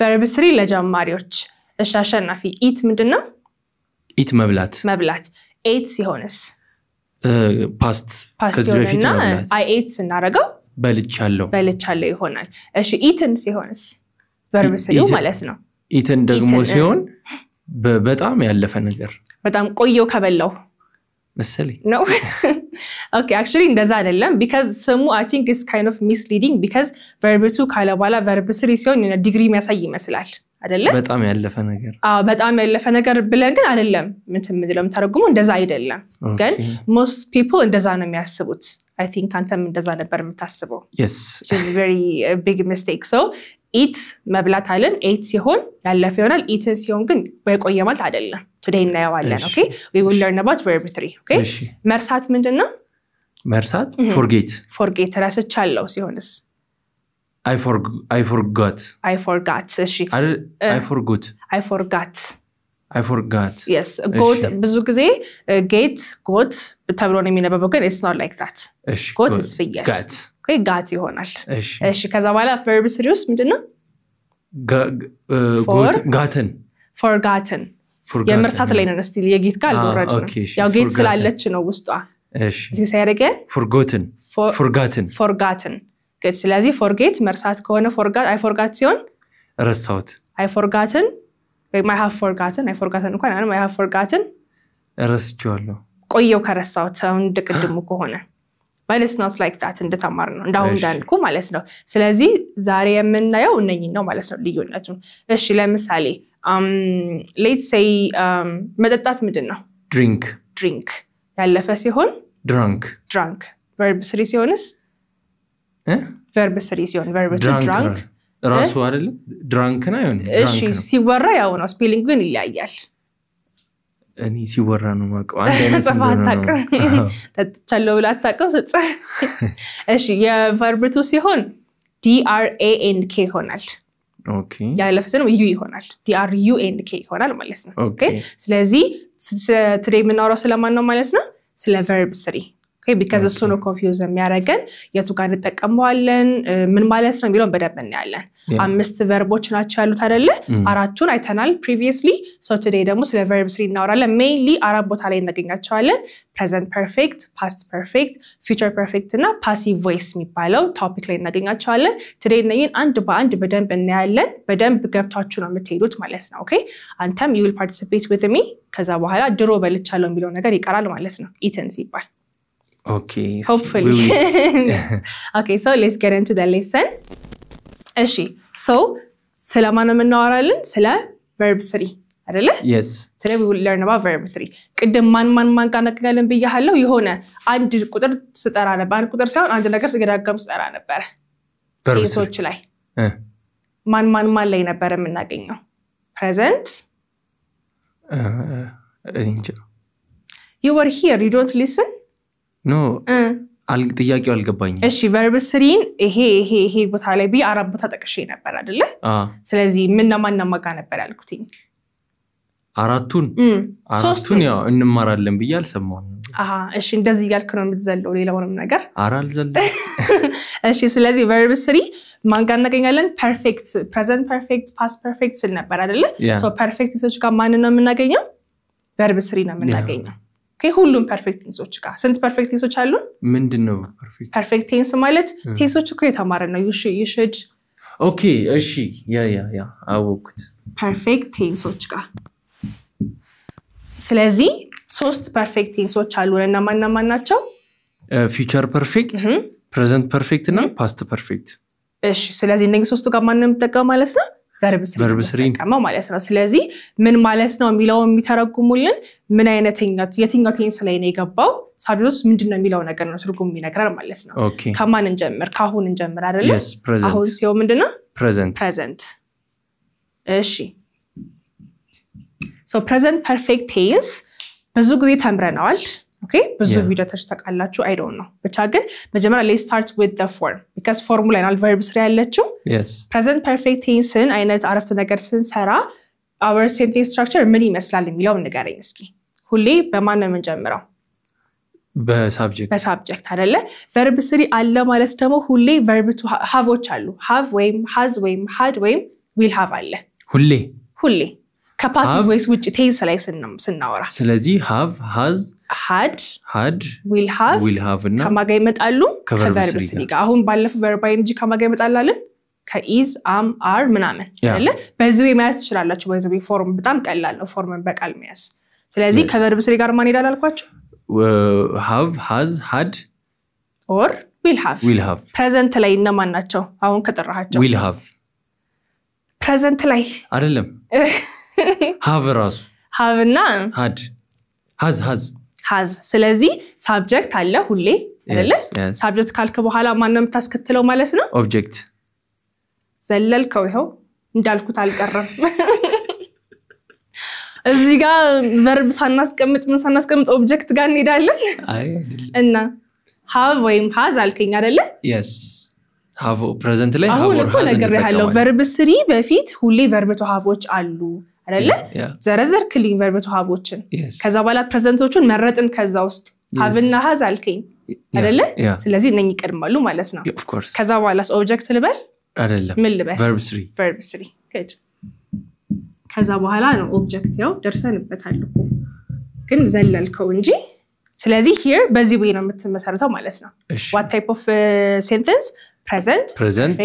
verb 3 ለጀማሪዎች እሺ አሸናፊ eat ምንድነው eat መብላት ate ሲሆንስ past ከዚህ በፊት መብላት I ate ስናረጋው በልቻለሁ ይሆናል እሺ eaten ሲሆንስ verb 3 ማለት ነው eaten ደግሞ ሲሆን በጣም ያለፈ ነገር በጣም ቆየው ከበላው መሰለኝ no okay actually እንደዛ አይደለም because ስሙ I think is kind of misleading because verb 2 ካለ በኋላ verb 3 ሲሆን ዲግሪ የሚያሳይ ይመስላል አይደለ በጣም ያለፈ ነገር በጣም ያለፈ ነገር ብለን ግን አይደለም ምንድነው ተረጉሙ እንደዛ አይደለም ግን most people እንደዛ ነው የሚያስቡት I think አንተም እንደዛ ነበር የምታስበው yes which is very a big mistake so eat መብላት አለን ate ሲሆን ያለፈ ይሆናል eat ሲሆን ግን በቆየ ማለት አይደለም today እናያዋለን okay we will learn about verb 3 okay መርሳት ምንድነው መርሳት forget ረስቻለሁ ሲሆንስ I forgot እሺ I forgot yes got ብዙ ጊዜ got ተብሎ ነው የሚነበበው ግን it's not like that got is ፍየል okay got ይሆናል እሺ ከዛ በኋላ verb 3 ውስጥ ምንድነው forgotten የመርሳት ላይ ነው ስቲል የጌት ቃል ወረድ ነው ያው ጌት ስላለች ነው ውስጧ እሺ ሲሰረገ forgotten good ስለዚህ forget መርሳት ከሆነ I forgot ሲሆን ረሳሁት I forgotten I have forgotten እንኳን I have forgotten ረስቻለሁ ቆየው ከረሳሁት አሁን ድቅድሙ ከሆነ but it's not like that እንደተማር ነው እንዳሁን እንዳልኩ ማለት ነው ስለዚህ ዛሬ የምናየው እነኚህ ነው ማለት ነው ልዩነቱ እሺ ለምሳሌ let's say መጠጣት ምንድነው drink ያለፈ ሲሆን drunk verb 3 ሲሆንስ verb 3 ሲሆን verb 2 drunk ራሱ አይደለ drunk ነው ይሆን እሺ ሲወራ ያው ነው ስፔሊንግ ግን ይለያያል እኔ ሲወራ ነው ማቀው አንድ አይነት ነው ተቻለው ብላታቀው ሰጽ እሺ የverb 2 ሲሆን DRANK ይሆናል okay ያለፈ ሲሆን ዩ ይሆናል DRUNK ይሆናል ማለት ነው okay ስለዚህ today የምናወራው ስለማን ነው ማለት ነው ስለ verb 3 okay because እሱ ነው ኮንፊውዝ የሚያደርገን የቱ ጋር እንጠቀመዋለን ምን ማለት ነው የሚለውን በደንብ እናያለን አምስት ቨርቦች ናቸው ያሉት አይደለ አራቱን አይተናል previously so today ደግሞ ስለ verb 3 እናወራለን mainly አራት ቦታ ላይ እናገኛቸዋለን present perfect past perfect future perfect እና passive voice የሚባለው ቶፒክ ላይ እናገኛቸዋለን today እነኚህን አንድ በአንድ በደንብ እናያለን በደንብ ገብታችሁ ነው የምትሄዱት ማለት ነው okay አንተም you will participate with me ከዛ በኋላ ድሮ በልቻለሁ የሚለው ነገር ይቀራል ማለት ነው eaten ሲባል okay hopefully okay so let's get into the lesson እሺ so ስለማን እናወራለን ስለ verb 3 አይደለ yes today we will learn about verb 3 ቅድም ማን ጋር ነቀጋለን በያለው የሆነ አንድ ቁጥር ስጠራ ነበር አንድ ቁጥር ሳይሆን አንድ ነገር ስገዳጋም ስጠራ ነበር ቴሶች ላይ ማን ላይ ነበር የምናገኘው present you were here you don't listen no ጥያቄው አልገባኝ እሺ verb 3 ይሄ ቦታ ላይ አራት ቦታ ተቀሽ ነበር አይደለ ስለዚህ ምን ማጋ ነበር ያልኩትኝ አራቱን ያው እንማራለን ብያል ሰማው እሺ እንደዚህ ያልክ ነው የምትዘለው ሌላውንም ነገር አራልዘለ እሺ ስለዚህ verb 3 ማን ጋር እናገኛለን perfect present perfect past perfect ስል ነበር አይደለ so perfect ቴንሶች ጋር ማን ነው የምናገኘው verb 3 ነው የምናገኘው okay ሁሉም perfect tenseዎች ጋር ስንት perfect tenseዎች አሉ ምንድነው perfect tense ማለት tenseዎች እኮ የተማረ ነው you should okay እሺ ያ አወኩት perfect tenseዎች ጋር ስለዚህ ሶስት perfect tenseዎች አሉና ማን ናቸው future perfect present perfect እና past perfect እሺ ስለዚህ እነዚህ ሶስቱ ጋር ማን ነው የምትጠቀመው ማለት ነው verb 3 ከማ ማለት ነው ስለዚህ ምን ማለት ነው የሚለው የሚተረጉሙልን ምን የትኛው ቴንስ ላይ ነው የገባው ሳቢውስ ምንድነው የሚለው ነገር ነው ትርጉም የሚነግረን ማለት ነው ከማን እንጀምር ካሁን እንጀምር አይደለ አሁን ሲው ምንድነው present እሺ so present perfect tense ብዙ ጊዜ ተምረናል okay ብዙ ቪዲዮ ተስተካላችሁ I don't know ብቻ ግን መጀመሪያ let's start with the form because formula and verb 3 ያለችው yes present perfect tense አይነት አረፍተ ነገር ስንሰራ our sentence structure ምን ይመስላል የሚለው ንገረኝ እስኪ ሁሌ በማን ነው የምንጀምረው በሳብጀክት አይደለ verb 3 አለ ማለት ደግሞ ሁሌ verb 2 haveዎች አሉ have ወይም has ወይም had ወይም will have አለ ሁሌ ከፓሲቭ ቮይስ ውጪ ቴንስ ላይ ስናወራ ስለዚህ have has had will have እና ከማጋ ይመጣሉ ከቨርብ ስሪ ጋር አሁን ባለፈው verb ing ከማጋ ይመጣላልን ከis am are ምናምን አይደለ በዚህ ወይ መያዝ ትችላላችሁ በዚህ ፎርም በጣም ቀላል ነው ፎርምን በቃል መያዝ ስለዚህ ከቨርብ ስሪ ጋር ማን ይላል አልኳችሁ have has had or will have present ላይ እነማን ናቸው አሁን ከጠራሃቸው will have present ላይ አይደለም have ራሱ have እና had has ስለዚህ subject አለ ሁሌ አይደለ subject ካልከ በኋላ ማን ነው የምታስከትለው ማለት ነው object ዘለልከው ይሄው እንዳልኩት አልቀረም እዚህ ጋር verb ሳናስቀምጥ object ጋር እንሄዳለን እና have ወይም has አልከኝ አይደለ yes have present ላይ have or has ነገር ያለው verb 3 በፊት ሁሌ verb to haveዎች አሉ አይደለ ዘረዘርክልኝ verb to haveዎችን ከዛ በኋላ presentዎቹን መረጥን ከዛ ውስጥ have እና has አልከኝ አይደለ ስለዚህ እነኚህ ይቀድማሉ ማለት ነው ከዛ በኋላ object ልበል አይደለም ምን ልበል verb 3 good ከዛ በኋላ ነው object ያው ደርሰንበታል እኮ ግን ዘለልከው እንጂ ስለዚህ here በዚህ ወይ ነው የምትመሰረተው ማለት ነው what type of sentence present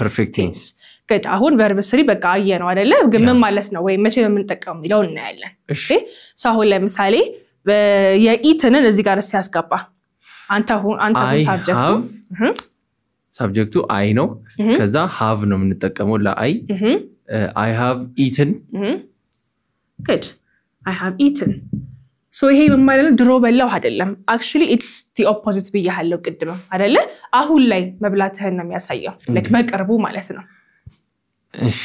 perfect tense good አሁን verb 3 በቃ አየ ነው አይደለ ግን ምን ማለት ነው ወይ መቼ ነው የምንጠቀመው ሚለው እናያለን እሺ so አሁን ለምሳሌ የኢትንን እዚህ ጋር ሲያስገባ አንተ subjectu I ነው ከዛ have ነው የምንጠቀመው ለI I have eaten good I have eaten so ይሄ ምን ማለት ነው ድሮ በላው አይደለም actually it's the opposite ብያለሁ ቅድም አይደለ አሁን ላይ መብላትህን ነው የሚያሳየው like በቅርቡ ማለት ነው እሺ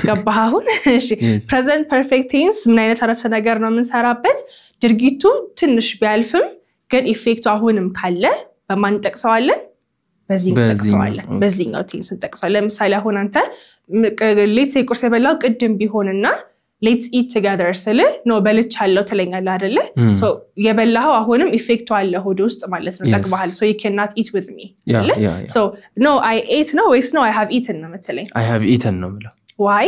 ገባህ አሁን እሺ present perfect tense ምን አይነት አረፍተ ነገር ነው የምንሰራበት ድርጊቱ ትንሽ ቢያልፍም ግን ኢፌክቱ አሁንም ካለ በማን ጠቅሰዋለን በዚህኛው ቴንስ እንጠቅሰዋለን ለምሳሌ አሁን አንተ let's say ቁርስ የበላው ቅድም ቢሆንና let's eat together ስለ ነው በልቻለሁ ትለኛለህ አይደለ so የበላው አሁንም ኢፌክቱ አለ ሆድ ውስጥ ማለት ነው ጠቅባሃል so you cannot eat with me so no I ate no wait no I have eaten ነው መተለኝ I have eaten ነው ብለው why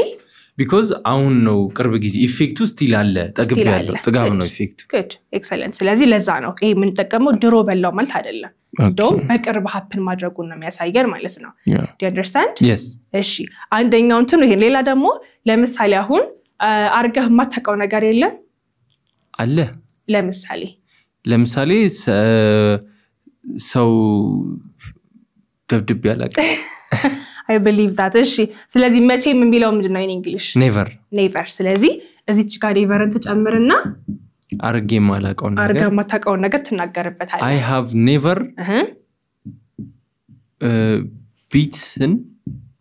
because አሁን ነው ቅርብ ጊዜ ኢፌክቱ ስቲል አለ ጠግቤያለሁ ጥጋብ ነው ኢፌክቱ good excellent ስለዚህ ለዛ ነው ይሄ ምን ተጠቀመው ድሮ በላው ማለት አይደለም ዶም በቅርብ happen ማድረጉን ነው የሚያሳየን ማለት ነው do you understand yes እሺ አንደኛው እንትን ይሄ ሌላ ደግሞ ለምሳሌ አሁን አርገህ ማታቀው ነገር የለም አለ ለምሳሌ ሰው ደብድብ ያላቀ I believe that እሺ ስለዚህ መቼም የሚለው ምንድነው in English never ስለዚህ እዚች ጋር neverን ተጨምርና አርጌ ማታቀው ነገር ትናገርበታለህ I have never beaten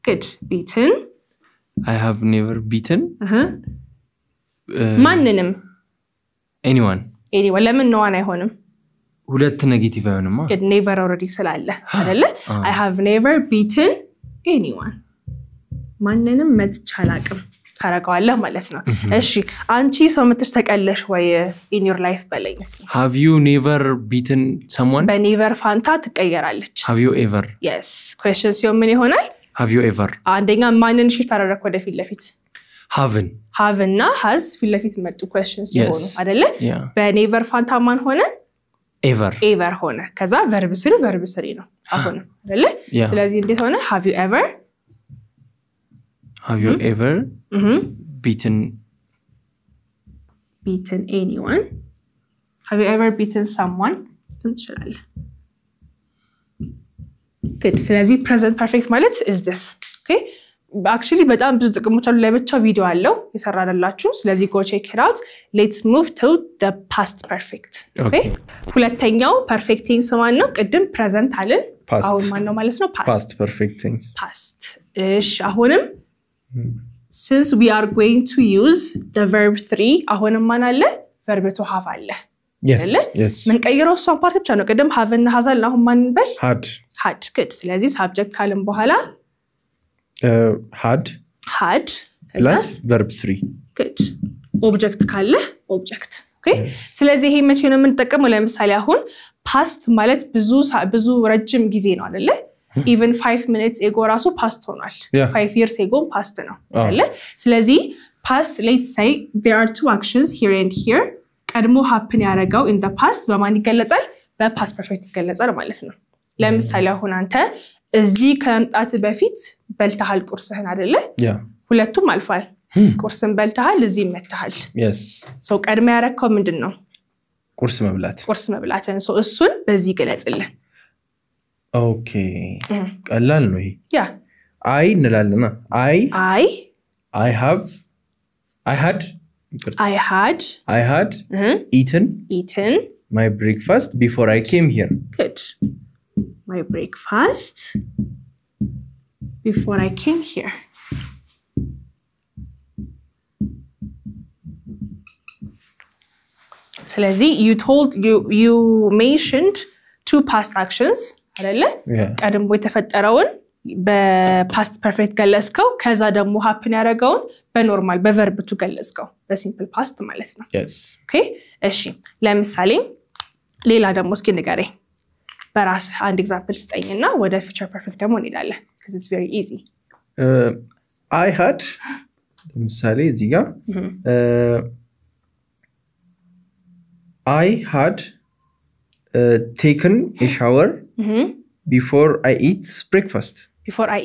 good beaten I have never beaten ማንንም anyone ለምን ነው አይሆንም ሁለት ኔጌቲቭ አይሆንማ good never already ስላለ አይደለ I have never beaten anyone ማንንም መትቻላቅም ታረጋዋለህ ማለት ነው እሺ አንቺ ሰው ምትስተቀለሽ ወይ in your life በለኝ እስኪ have you never beaten someone በnever ፋንታ ትቀየራለች have you ever yes question ሲሆን ምን ይሆናል have you ever አንደኛ ማንን shift አደረክ ወደ ፊት ለፊት have እና has ፊት ለፊት መጡ questions ሲሆኑ አይደለ በnever ፋንታ ማን ሆነ ever ሆነ ከዛ verb 3 ነው አሁን አይደለ ስለዚህ እንዴት ሆነ have you ever beaten anyone have you ever beaten someone ትችላለህ good ስለዚህ present perfect ማለት is this okay actually በጣም ብዙ ጥቅሞች አሉ ለብቻው ቪዲዮ አለው ይሰራላችሁ ስለዚህ go check it out let's move to the past perfect okay ሁለተኛው perfect tense ማን ነው ቅድም present አለን አሁን ማን ነው ማለት ነው past perfect tense past እሺ አሁንም since we are going to use the verb 3 አሁንም ማን አለ verb to have አለ yes ምን ቀይረው እሷን ፓርት ብቻ ነው ቅድም have እና has አለ አሁን ማን በል had good ስለዚህ subject ካልን በኋላ had plus verb 3 good object ካለ object okay ስለዚህ ይሄ መቼ ነው የምንጠቀመው ለምሳሌ አሁን past ማለት ብዙ ረጅም ጊዜ ነው አይደለ even 5 minutes ago ራሱ past ሆኗል 5 years ago past ነው አይደለ ስለዚህ past let's say there are two actions here and here ቀድሞ happen ያደረገው in the past በማን ይገለጻል በpast perfect ይገለጻል ማለት ነው ለምሳሌ አሁን አንተ እዚህ ከመምጣት በፊት በልተሃል ቁርስህን አይደለ ሁለቱም አልፏል ቁርስን በልተሃል እዚህ መተሃል yes so ቀድሞ ያረከው ምንድነው ቁርስ መብላትን so እሱን በዚህ ገለጽልን okay ቀላል ነው ይሄ ያ I እንላለና I had eaten my breakfast before I came here good my breakfast before I came here ስለዚህ you mentioned two past actions አይደለ ቀድሞ የተፈጠረውን በpast perfect ገለጽከው ከዛ ደግሞ happen ያደረገውን በኖርማል በverb to ገለጽከው በsimple past ማለት ነው yes okay እሺ ለምሳሌ ሌላ ደግሞ እስኪ ንገረኝ በራስ አንድ ኤግዛምፕል ስጠኝና ወደ future perfect ደግሞ እንሄዳለን because it's very easy I had ለምሳሌ እዚህ ጋር I had taken a shower before I ate breakfast. Before I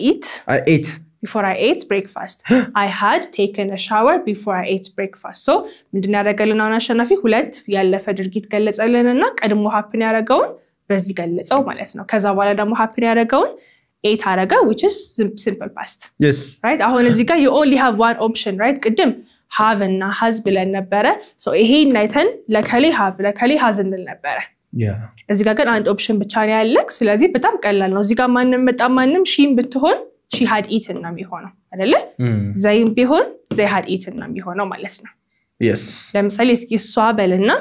ate breakfast. I had taken a shower before I ate breakfast. So, ምንድነው ያደረገልን አሁን አሸናፊ ሁለት ያለፈ ድርጊት ገለጸልንና ቀድሞ happen ያደረገውን በዚህ ገለጸው ማለት ነው። ከዛ በኋላ ደግሞ happen ያደረገውን ate አደረገ which is simple past. Yes. Right? አሁን እዚህ ጋር you only have one option, right? ቅድም have እና has ብለን ነበረ so ይሄን አይተን ለከሌ have ለከሌ has እንል ነበረ እዚህ ጋር ግን አንድ ኦፕሽን ብቻ ነው ያለክ ስለዚህ በጣም ቀላል ነው እዚህ ጋር ማንንም ሺም ብትሆን she had eaten ነው የሚሆነው አይደለ ዘይም ቢሆን they had eaten ነው የሚሆነው ማለት ነው yes ለምሳሌ እስኪ እሷ በልና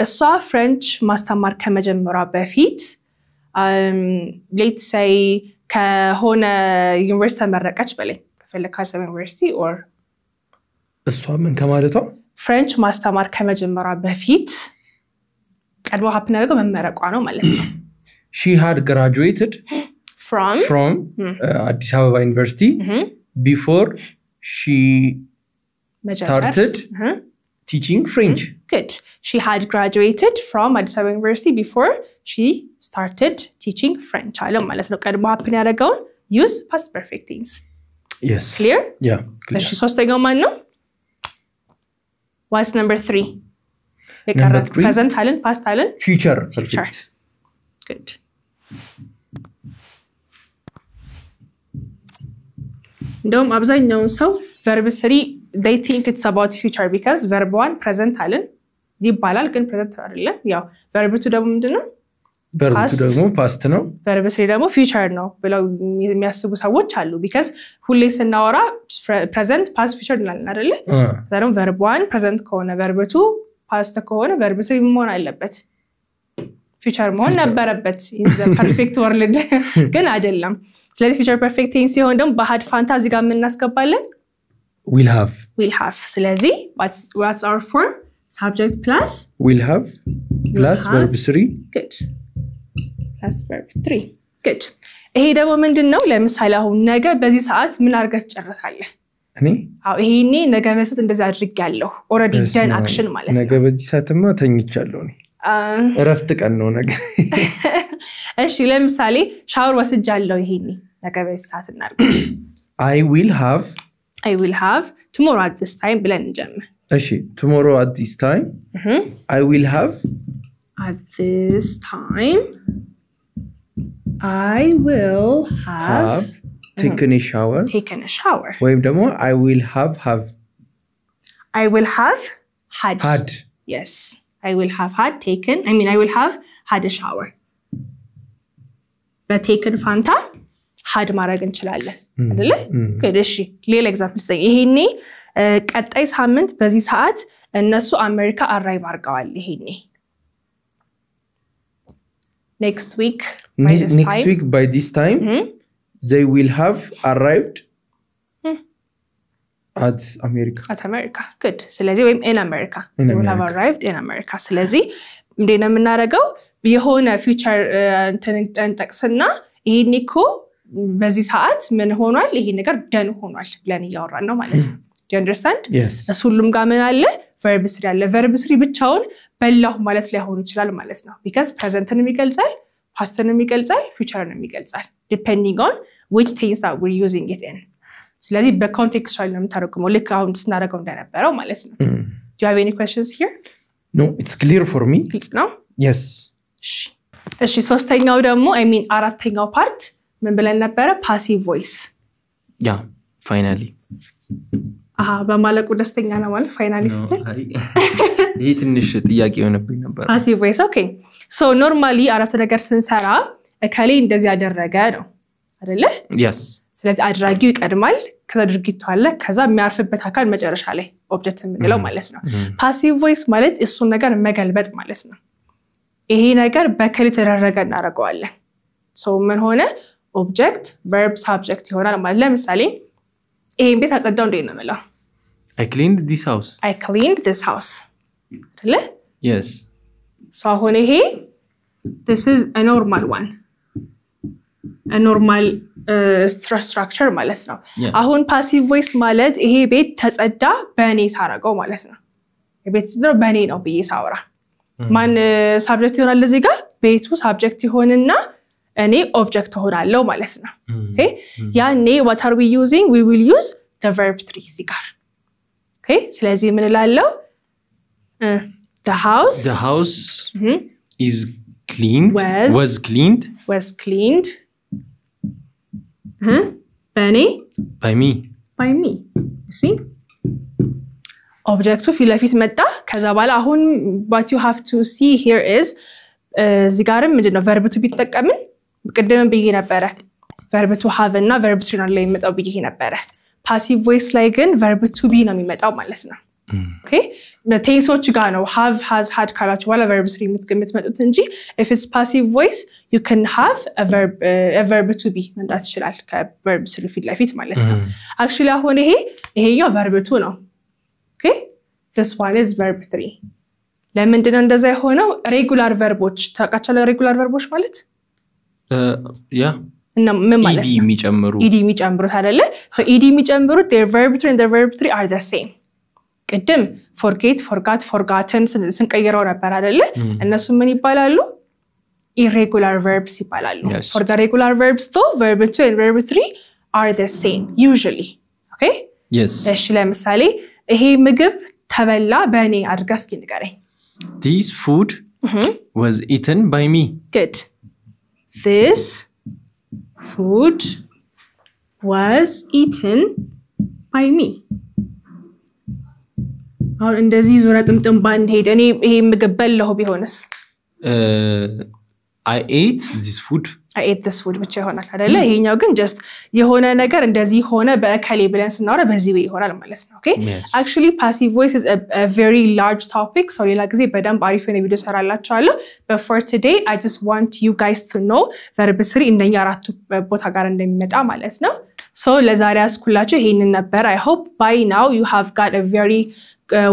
እሷ ፍሬንች ማስተማር ከመጀመሯ በፊት let's say ከሆነ ዩኒቨርሲቲ ተመረቀች በላይ ከፈለካ ዩኒቨርሲቲ or እሷ ምን ከማለቷ ፍሬንች ማስተማር ከመጀመሯ በፊት ቀድሞ happen ያደረገው መመረቋ ነው ማለት ነው she had graduated from Addis Ababa University before she started teaching French good she had graduated from Addis Ababa University before she started teaching French አለ ማለት ነው ቀድሞ happen ያደረገውን use past perfect tense yes clear yeah እሺ ሶስተኛው ማን ነው what's number 3 present አለን past አለን future perfect good እንደውም አብዛኛው ሰው verb 3 they think it's about future because verb 1 present አለን ይባላል ግን present አይደለም ያው verb 2 ደግሞ ምንድነው verb 2 ደግሞ past ነው verb 3 ደግሞ future ነው ብለው የሚያስቡ ሰዎች አሉ because ሁሌ ስናወራ present past future እንላለን አይደለ ዛሬም verb 1 present ከሆነ verb 2 past ከሆነ verb 3 መሆን አለበት future መሆን ነበረበት in the perfect world ግን አይደለም ስለዚህ future perfect tense ሲሆን ደግሞ በhad fantasy ጋር ምን እናስገባለን will have ስለዚህ what's our form subject plus will have plus verb 3 good plus verb 3 good ይሄ ደግሞ ምንድነው ለምሳሌ አሁን ነገ በዚህ ሰዓት ምን አድርገህ ትጨርሳለህ እኔ ይሄኔ ነገ መስት እንደዛ አድርጌያለሁ already done action ማለት ነው ነገ በዚህ ሰዓትማ ተኝቻለሁ እኔ እረፍት ቀን ነው ነገ እሺ ለምሳሌ ሻወር ወስጃለሁ ይሄኔ ነገ በዚህ ሰዓት እናድርግ I will have tomorrow at this time ብለን እንጀምር እሺ tomorrow at this time I will have at this time I will have taken a shower ወይም ደግሞ I will have had yes I will have had taken I will have had a shower but taken ፋንታ had ማድረግ እንችላለን አይደለ እሺ ሌላ ኤግዛምፕል ሰይ ይሄኔ ቀጣይ ሳምንት በዚህ ሰዓት እነሱ አሜሪካ አራይቭ አርገዋል ይሄኔ next week by this time they will have arrived at America good ስለዚህ ወይም in America they will have arrived in America ስለዚህ እንደና የምናረጋው የሆነ future እንተንጠቅስና ይሄን እኮ በዚህ ሰዓት ምን ሆኗል ይሄ ነገር ደን ሆኗል ብለን ያወራን ነው ማለት ነው do you understand ሁሉም ጋር ምን አለ verb 3 አለ verb 3 ብቻውን በላሁ ማለት ላይሆን ይችላል ማለት ነው because presentንም ይገልጻል pastንም ይገልጻል futureንም ይገልጻል depending on which things that we're using it in ስለዚህ በኮንቴክስቹዋል ነው የምታረጉመው ልክ አሁን ስናደርገው እንደነበረው ማለት ነው do you have any questions here no it's clear for me ግልጽ ነው yes እሺ ሶስተኛው ደግሞ I mean አራተኛው ፓርት ምን ብለን ነበር passive voice yeah finally በማለቁ ደስተኛ ነው ማለት finally ስትል ይሄ ትንሽ ጥያቄ ሆነብኝ ነበር passive voice okay so normally አራት ነገር ስንሰራ እከሌ እንደዚህ ያደረገ ነው አይደለ yes ስለዚህ አድራጊው ይቀድማል ከዛ ድርጊቱ አለ ከዛ የሚያርፍበት አካል መጨረሻ ላይ ኦብጀክት የምንለው ማለት ነው passive voice ማለት እሱ ነገር መገልበጥ ማለት ነው ይሄ ነገር በከሌ ተደረገ እናረጋዋለን so ምን ሆነ object verb subject ይሆናል ማለት ለምሳሌ ይሄን ቤት አጸዳው እንዴ ነው ማለት I cleaned this house አይደለ yes so አሁን ይሄ this is a normal one a normal structure ማለት ነው አሁን passive voice ማለት ይሄ ቤት ተጸዳ በእኔ ሳረጋው ማለት ነው የቤት ጽዳት በእኔ ነው በየሳውራ ማን subject ይሆናል ለዚህ ጋር ቤቱ subject ይሆንና እኔ object ሆናለሁ ማለት ነው okay ያኔ what are we using we will use the verb 3 ሲጋር okay ስለዚህ ምን እላለሁ the house is cleaned was cleaned by me you see object ፊት ለፊት መጣ ከዛ በኋላ አሁን what you have to see here is እዚህ ጋርም ምንድነው verb to ቢጠቀምን ቅድም ብዬ ነበር verb to have እና verb 3 ላይ የሚመጣው ብዬ ነበር passive voice ላይ ግን verb to be ነው የሚመጣው ማለት ነው okay ቴንሶች ጋር ነው have has had ካላችሁ በኋላ verb 3 የምትመጡት እንጂ if it's passive voice you can have a verb to be ማለት ይችላል ከverb 3 ፊት ለፊት ማለት ነው actually አሁን ይሄኛው verb 2 ነው okay this one is verb 3 ለምንድነው እንደዛ የሆነው regular verbs ታውቃችሁ regular verbs ማለት yeah እና ምን ማለት ነው ed የሚጨምሩት አይደለ so ed የሚጨምሩት their verb 2 and their verb 3 are the same ቅድም forget forgot forgotten ስንቀይረው ነበር አይደለ እነሱ ምን ይባላሉ irregular verbs ይባላሉ for the regular verbs though verb 2 and verb 3 are the same usually okay yes እሺ ለምሳሌ ይሄ ምግብ ተበላ በእኔ አድርጋ እስኪ ንገረኝ this food was eaten by me good this food was eaten by me አሁን እንደዚህ ዙራ ጥምጥም ባንድ ሄድ እኔ ይሄ ምግብ በላሁ ቢሆንስ I ate this food ብቻ ይሆናል አይደለ ይሄኛው ግን just የሆነ ነገር እንደዚህ ሆነ በከሌ ብለን ስናወራ በዚህ ወይ ይሆናል ማለት ነው okay actually passive voice is a very large topic so ሌላ ጊዜ በደንብ አሪፍ የሆነ ቪዲዮ ሰራላችኋለሁ but for today I just want you guys to know verb 3 እንደኛ አራቱ ቦታ ጋር እንደሚመጣ ማለት ነው so ለዛሬ አስኩላችሁ ይሄንን ነበር I hope by now you have got a very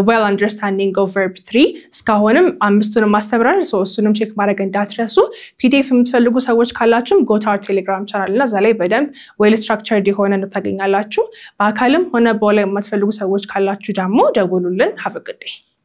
well understanding of verb 3 እስካሁንም አምስቱንም ማስተብራር so እሱንም ቼክ ማድረግ እንዳትረሱ pdf የምትፈልጉ ሰዎች ካላችሁ go to our telegram channel እና እዛ ላይ በደንብ well structured የሆነ ነው ታገኛላችሁ በአካልም ሆነ በኦንላይን የምትፈልጉ ሰዎች ካላችሁ ደግሞ ደውሉልን have a good day